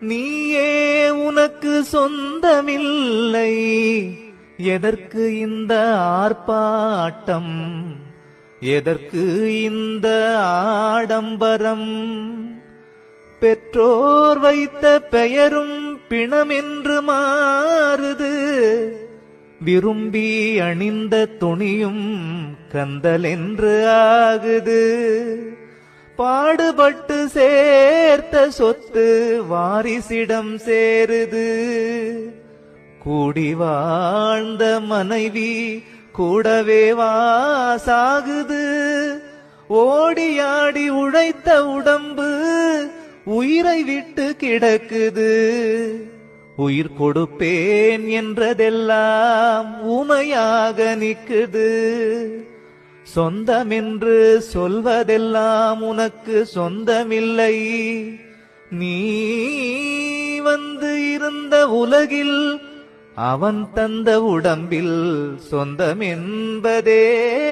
நீயே உனக்கு சொந்தமில்லை, எதற்கு இந்த ஆர்ப்பாட்டம், எதற்கு இந்த ஆடம்பரம்? பெற்றோர் வைத்த பெயரும் பிணமென்று மாறுது, விரும்பி அணிந்த துணியும் கந்தலென்று ஆகுது. பாடுபட்டு சேர்த்த சொத்து வாரிசிடம் சேருது, கூடி வாழ்ந்த மனைவி கூடவே வாசாகுது. ஓடியாடி உழைத்த உடம்பு உயிரை விட்டு கிடக்குது. உயிர் கொடுப்பேன் என்றதெல்லாம் ஊமையாக நிக்குது. சொந்தமென்று சொல்வதெல்லாம் உனக்கு சொந்தமில்லை. நீ வந்து இருந்த உலகில் அவன் தந்த உடம்பில் சொந்தமென்பதே